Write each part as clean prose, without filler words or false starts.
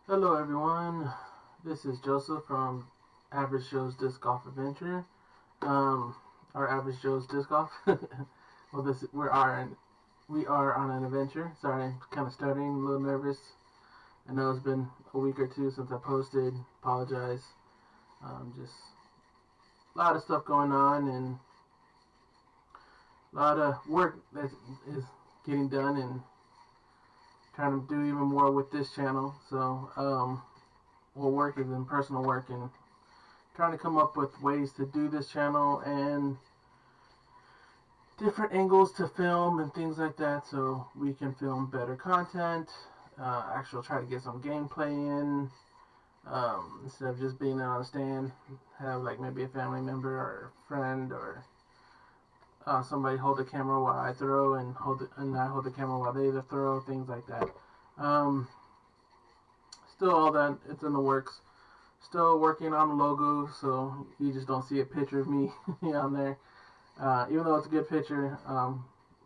Hello everyone, this is Joseph from Average Joe's Disc Golf Adventure, or Average Joe's Disc Golf. Well, we are on an adventure. Sorry, I'm kind of stuttering, a little nervous. I know it's been a week or two since I posted. Apologize. Just a lot of stuff going on and a lot of work that is getting done and trying to do even more with this channel. So, work is in personal work and trying to come up with ways to do this channel and different angles to film and things like that, so we can film better content. Actually try to get some gameplay in, instead of just being on a stand. Have like maybe a family member or a friend or somebody hold the camera while I throw and I hold the camera while they throw, things like that. Still all that, it's in the works. Still working on the logo, so you just don't see a picture of me on there. Even though it's a good picture,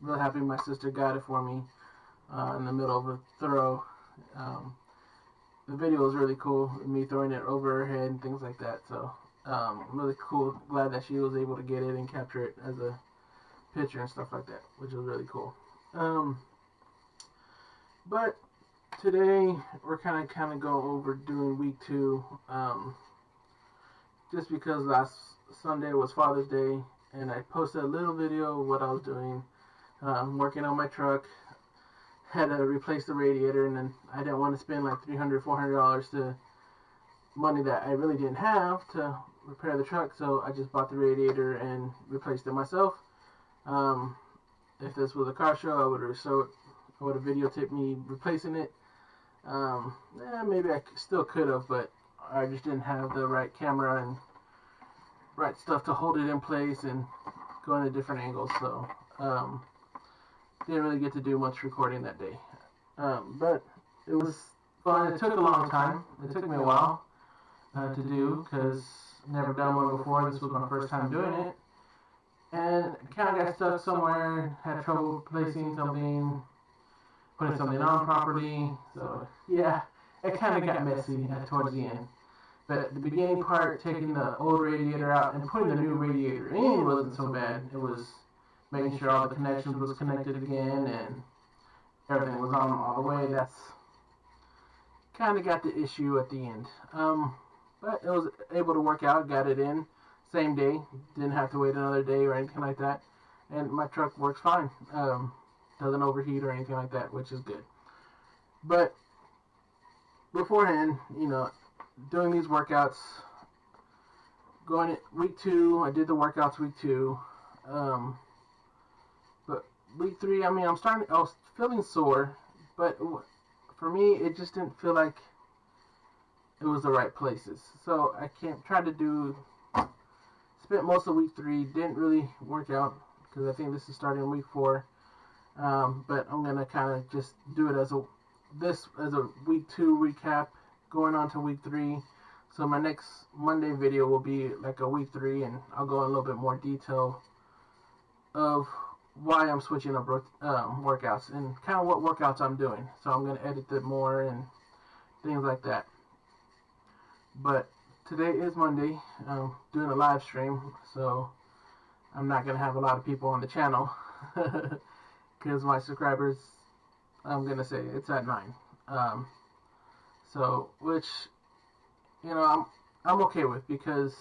real happy my sister got it for me in the middle of a throw. The video was really cool, me throwing it over her head and things like that. So really cool. Glad that she was able to get it and capture it as a picture and stuff like that, which was really cool. But today we're kind of go over doing week 2, just because last Sunday was Father's Day and I posted a little video of what I was doing. Working on my truck, had to replace the radiator, and then I didn't want to spend like $300-$400 to money that I really didn't have to repair the truck, so I just bought the radiator and replaced it myself. If this was a car show, I would have videotaped me replacing it. Maybe I still could have, but I just didn't have the right camera and right stuff to hold it in place and go into different angles, so didn't really get to do much recording that day. But it was fun. It took a long time. It took me a while to do, because never done one before. This was my first time doing it, and kind of got stuck somewhere, had trouble placing something, putting something on properly. So yeah, it kind of got messy towards the end. But the beginning part, taking the old radiator out and putting the new radiator in, wasn't so bad. It was making sure all the connections was connected again and everything was on all the way. That's kind of got the issue at the end. But it was able to work out, got it in same day, didn't have to wait another day or anything like that, and my truck works fine. Doesn't overheat or anything like that, which is good. But beforehand, doing these workouts, going week 2, I did the workouts week 2. But week 3, I was feeling sore, but for me, it just didn't feel like it was the right places. So I spent most of week 3, didn't really work out, because I think this is starting week 4. But I'm going to kind of just do it as a week 2 recap, going on to week 3. So my next Monday video will be like a week 3, and I'll go in a little bit more detail of why I'm switching up workouts and kind of what workouts I'm doing. So I'm going to edit it more and things like that. But today is Monday. I'm doing a live stream, so I'm not going to have a lot of people on the channel because my subscribers, I'm going to say it's at 9. So, which, I'm okay with, because,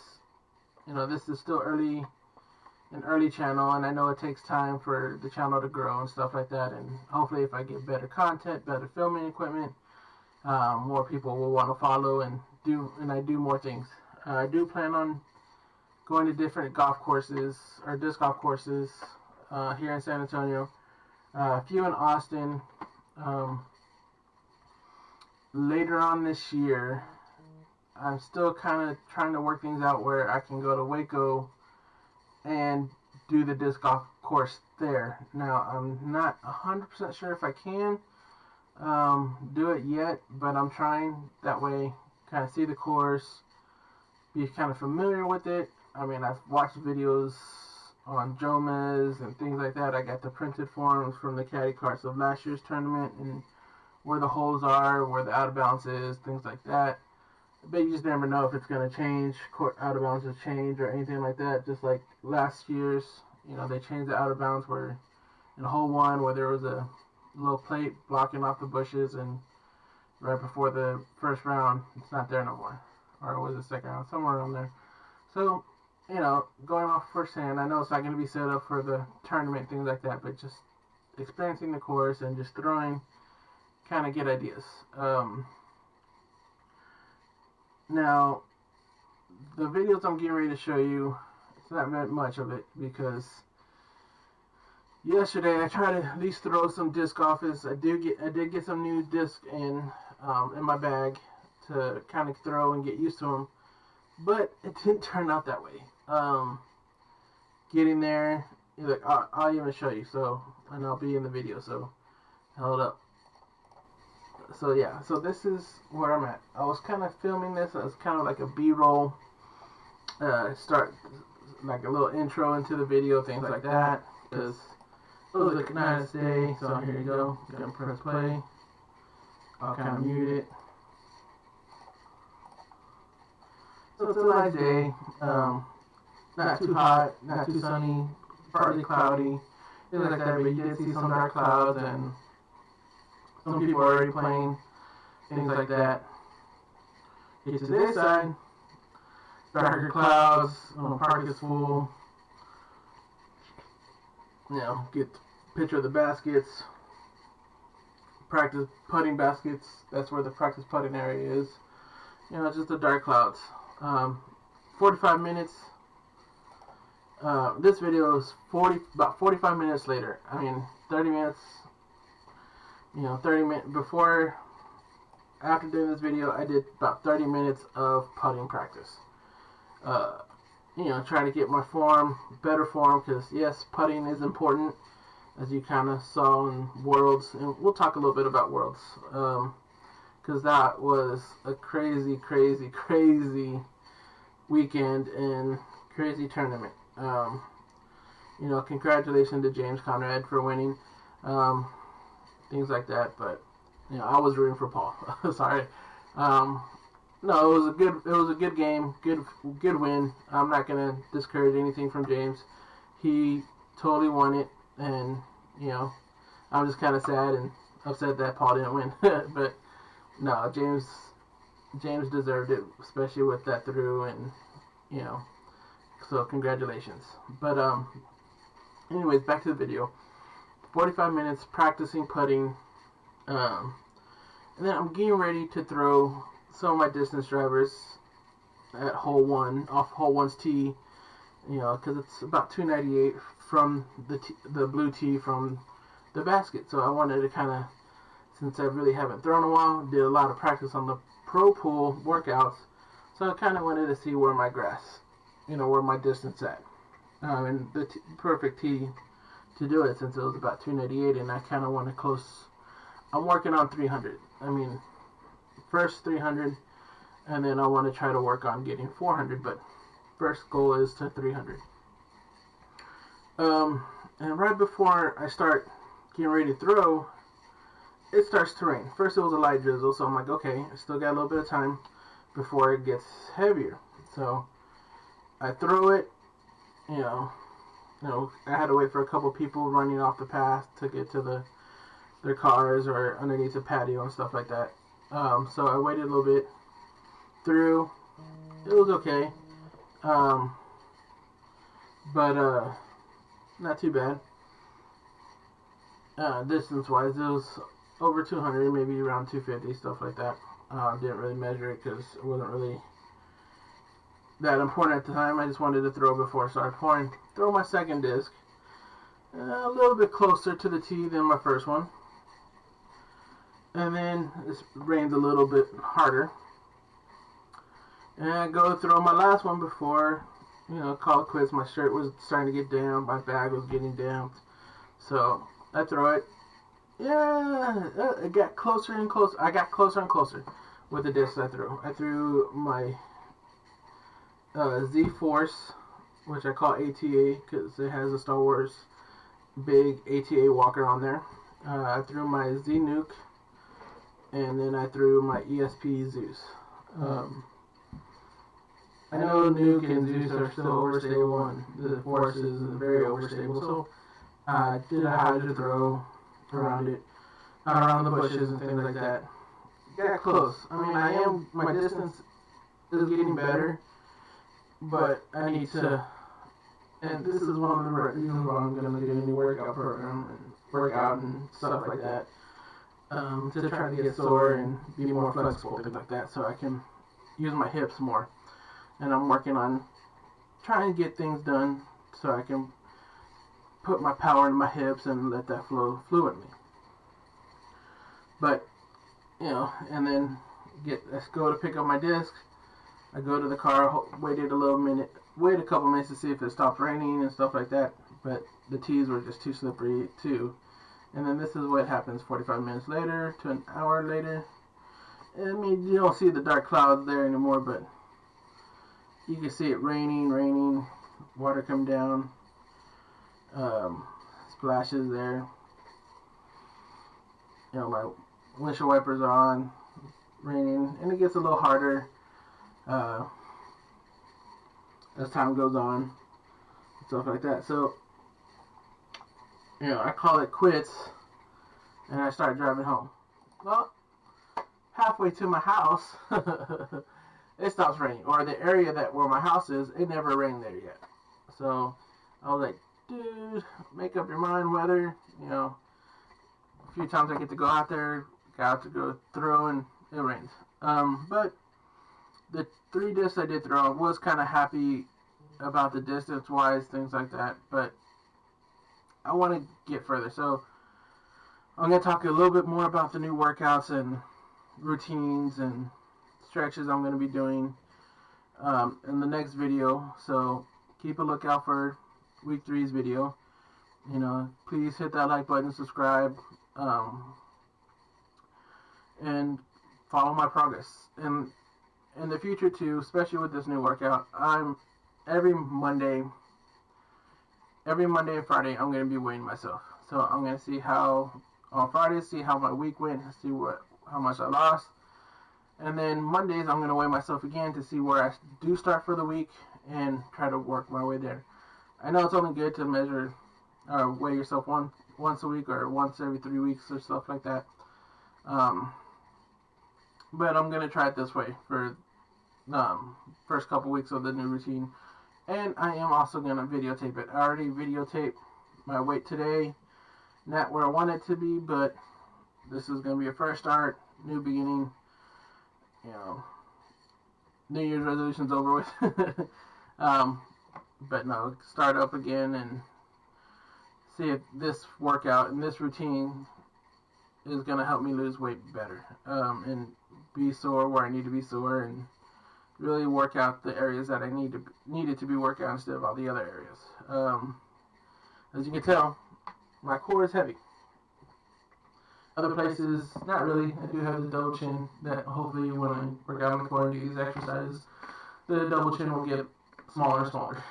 this is still an early channel, and I know it takes time for the channel to grow and stuff like that, and hopefully if I get better content, better filming equipment, more people will want to follow and I do more things. I do plan on going to different golf courses, or disc golf courses, here in San Antonio, a few in Austin, later on this year. I'm still kind of trying to work things out where I can go to Waco and do the disc golf course there. Now, I'm not 100% sure if I can do it yet, but I'm trying. That way, kind of see the course, be kind of familiar with it. I've watched videos on Jomez and things like that. I got the printed forms from the caddy cards of last year's tournament and where the holes are, where the out of bounds is, things like that. But you just never know if it's going to change, out of bounds will change or anything like that. Just like last year's, they changed the out of bounds where in hole 1 where there was a little plate blocking off the bushes, and right before the first round, it's not there no more. Or was it second round? Somewhere around there. So, going off firsthand, I know it's not going to be set up for the tournament, things like that, but just experiencing the course and just throwing, kind of get ideas. Now, the videos I'm getting ready to show you, it's not much of it, because yesterday I tried to at least throw some disc golfers. I did get some new disc in my bag to kind of throw and get used to them, but it didn't turn out that way. Getting there, I'll even show you. So, and I'll be in the video. So, hold up. So yeah, so this is where I'm at. I was kind of filming this as kind of like a B-roll, start like a little intro into the video, things like that, because it was a nice day. So here you go. Gonna press play. I'll kind of mute it. So it's a nice day. Not too hot, not too sunny, partly cloudy, things like that. But you did see some dark clouds, and some people are already playing, things like that. Get to this side, darker clouds, park is full. Get a picture of the baskets, practice putting baskets. That's where the practice putting area is. Just the dark clouds. 45 minutes. This video is about 45 minutes later. 30 minutes. 30 minutes before, after doing this video, I did about 30 minutes of putting practice. Trying to get my form, better form, because yes, putting is important, as you kind of saw in Worlds, and we'll talk a little bit about Worlds, because that was a crazy, crazy, crazy weekend and crazy tournament. Congratulations to James Conrad for winning. Things like that, but I was rooting for Paul. Sorry. No, it was a good game, good win. I'm not gonna discourage anything from James. He totally won it, and I'm just kind of sad and upset that Paul didn't win. But no, James deserved it, especially with that through, and so congratulations. But anyways, back to the video. 45 minutes practicing putting, and then I'm getting ready to throw some of my distance drivers at hole 1, off hole 1's tee, because it's about 298 from the blue tee from the basket. So I wanted to kind of, since I really haven't thrown in a while, did a lot of practice on the pro pool workouts, so I kind of wanted to see where my grass, where my distance at, and the perfect tee to do it, since it was about 298, and I kind of want to close. I'm working on 300. First 300, and then I want to try to work on getting 400, but first goal is to 300. And right before I start getting ready to throw, it starts to rain. First it was a light drizzle, so I'm like, okay, I still got a little bit of time before it gets heavier. So I throw it, I had to wait for a couple people running off the path to get to their cars or underneath the patio and stuff like that. So I waited a little bit, threw, it was okay, but not too bad. Distance wise, it was over 200, maybe around 250, stuff like that. Didn't really measure it because it wasn't really that important at the time. I just wanted to throw before I started pouring. Throw my second disc, a little bit closer to the tee than my first one. And then it rains a little bit harder. And I go throw my last one before, call it quits. My shirt was starting to get damp. My bag was getting damp. So I throw it. Yeah, it got closer and closer. I got closer and closer with the discs I threw. I threw my Z-Force, which I call ATA because it has a Star Wars big ATA walker on there. I threw my Z-Nuke. and then I threw my ESP Zeus. I know Nuke and Zeus are still overstable, and the Force is very overstable, so I did a hydro throw around it, around the bushes and things like that. Got close. I mean, my distance is getting better, but I need to, and this is one of the reasons why I'm going to do a new workout program and workout and stuff like that, to try to get sore and be more flexible, things like that, so I can use my hips more. And I'm working on trying to get things done so I can put my power in my hips and let that flow fluently. But, you know, and then let's go to pick up my disc. I go to the car, waited a couple minutes to see if it stopped raining and stuff like that. But the tees were just too slippery too. And then this is what happens 45 minutes later to an hour later. I mean, you don't see the dark clouds there anymore, but you can see it raining, water come down, splashes there. You know, my windshield wipers are on, raining, and it gets a little harder as time goes on, stuff like that. So, you know, I call it quits, and I start driving home. Well, halfway to my house, it stops raining, or the area where my house is, it never rained there yet. So I was like, dude, make up your mind, weather. You know, a few times I get to go out there, got to go throw, and it rains. But the 3 discs I did throw, I was kind of happy about the distance wise, things like that, but I want to get further. So I'm going to talk a little bit more about the new workouts and routines and stretches I'm going to be doing in the next video. So keep a lookout for week 3's video. You know, please hit that like button, subscribe, and follow my progress. And in the future too, especially with this new workout, every Monday and Friday I'm going to be weighing myself. So I'm going to see on Friday, see how my week went, see how much I lost. And then Mondays, I'm going to weigh myself again to see where I do start for the week and try to work my way there. I know it's only good to measure, weigh yourself once a week or once every 3 weeks or stuff like that. But I'm going to try it this way for first couple weeks of the new routine. And I am also going to videotape it. I already videotaped my weight today. Not where I want it to be, but this is going to be a fresh start, new beginning. You know, New Year's resolution's over with. But no, start up again and see if this workout and this routine is going to help me lose weight better. And be sore where I need to be sore, and really work out the areas that I needed to be worked out instead of all the other areas. As you can tell, my core is heavy. Other places, not really. I do have the double chin that hopefully when I work out on the core and do these exercises, the double chin will get smaller and smaller.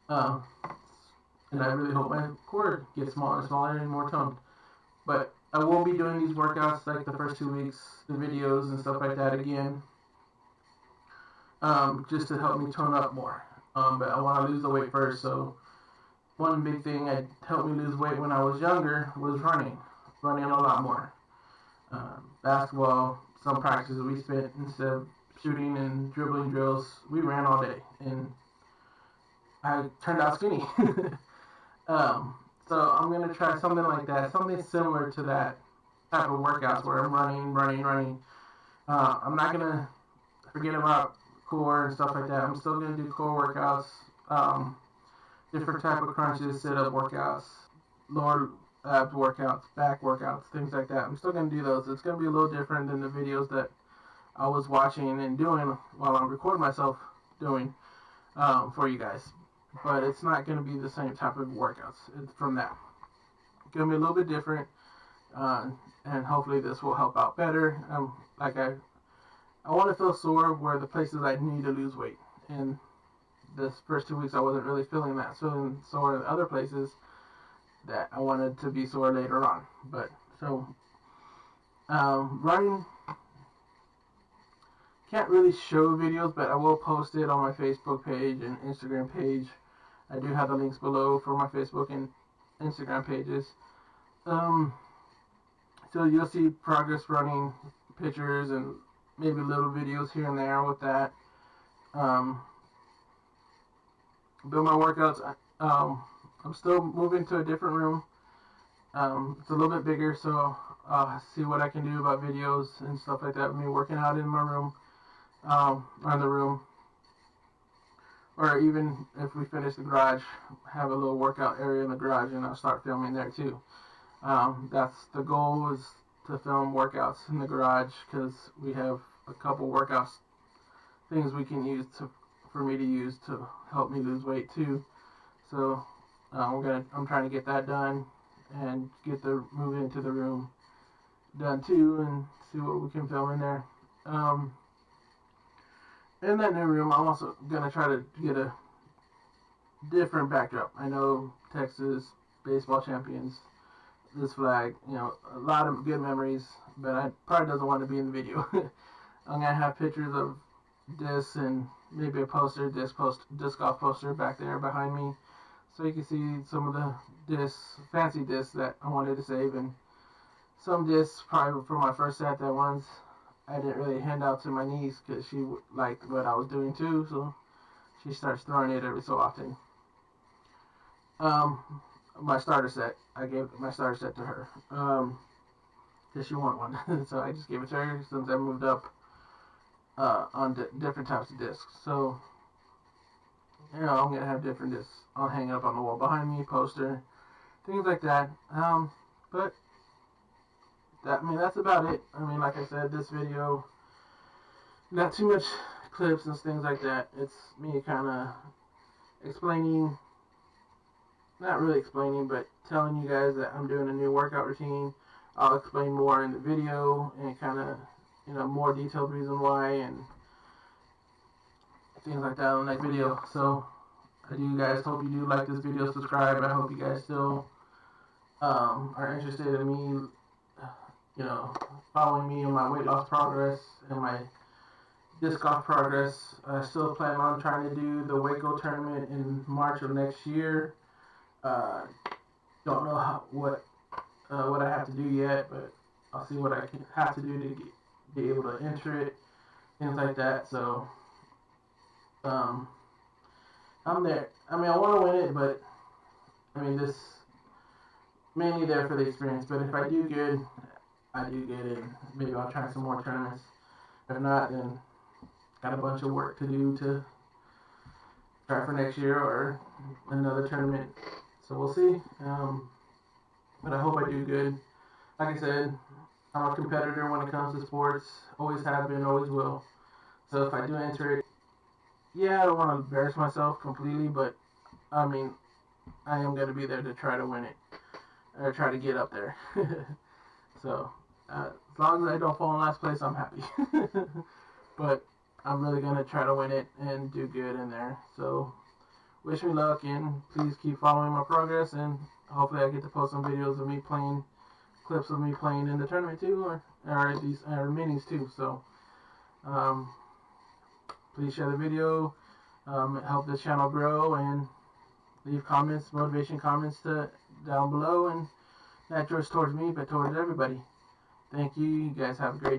And I really hope my core gets smaller and smaller and more toned. But I won't be doing these workouts like the first 2 weeks, the videos and stuff like that again, just to help me tone up more. But I want to lose the weight first, so one big thing that helped me lose weight when I was younger was running a lot more. Basketball, some practices we spent, instead of shooting and dribbling drills, we ran all day, and I turned out skinny. So I'm going to try something like that, something similar to that type of workouts where I'm running. I'm not going to forget about core and stuff like that. I'm still going to do core workouts, different type of crunches, sit-up workouts, lower abs workouts, back workouts, things like that. I'm still going to do those. It's going to be a little different than the videos that I was watching and doing while I'm recording myself doing for you guys. But it's not going to be the same type of workouts from that. It's going to be a little bit different, and hopefully this will help out better. I want to feel sore where the places I need to lose weight. And this first 2 weeks I wasn't really feeling that. Feeling sore in other places that I wanted to be sore later on. But so Running, can't really show videos, but I will post it on my Facebook page and Instagram page. I do have the links below for my Facebook and Instagram pages. So you'll see progress running pictures and maybe little videos here and there with that. But my workouts, I'm still moving to a different room. It's a little bit bigger, so I'll see what I can do about videos and stuff like that. Me working out in my room, or the room, or even if we finish the garage, have a little workout area in the garage, and I'll start filming there too. That's the goal, is to film workouts in the garage, because we have a couple workouts things we can use for me to use to help me lose weight too. So I'm trying to get that done and get the move into the room done too, and see what we can film in there. In that new room, I'm also gonna try to get a different backdrop. I know Texas baseball champions, this flag, a lot of good memories, but I probably doesn't want to be in the video. I'm gonna have pictures of discs and maybe a poster, disc golf poster back there behind me, so you can see some of the discs, fancy discs that I wanted to save, and some discs probably from my first set that ones I didn't really hand out to my niece, because she liked what I was doing too, so she starts throwing it every so often. My starter set, I gave my starter set to her, because she wanted one. So I just gave it to her since I moved up on different types of discs. So, I'm going to have different discs. I'll hang it up on the wall behind me, poster, things like that. But that's about it. Like I said, this video, not too much clips and things like that. It's me kind of explaining, not really explaining, but telling you guys that I'm doing a new workout routine. I'll explain more in the video, and kind of, more detailed reason why and things like that in the next video. So I do, guys, hope you do like this video, subscribe. I hope you guys still are interested in me, following me in my weight loss progress and my disc golf progress. I still plan on trying to do the Waco tournament in March of next year. Don't know what I have to do yet, but I'll see what I have to do to be able to enter it, things like that. So I'm there. I want to win it, but this mainly there for the experience. But if I do good, I do good, and maybe I'll try some more tournaments. If not, then got a bunch of work to do to try for next year or another tournament. So we'll see. But I hope I do good. Like I said, I'm a competitor when it comes to sports. Always have been, always will. So if I do enter it, I don't want to embarrass myself completely, but I am going to be there to try to win it, or try to get up there. So as long as I don't fall in last place, I'm happy. But I'm really going to try to win it and do good in there. So wish me luck, and please keep following my progress, and hopefully I get to post some videos of me playing, clips of me playing in the tournament too, or these minis too. So please share the video, help this channel grow, and leave comments, motivation comments down below, and not just towards me, but towards everybody. Thank you. You guys have a great day.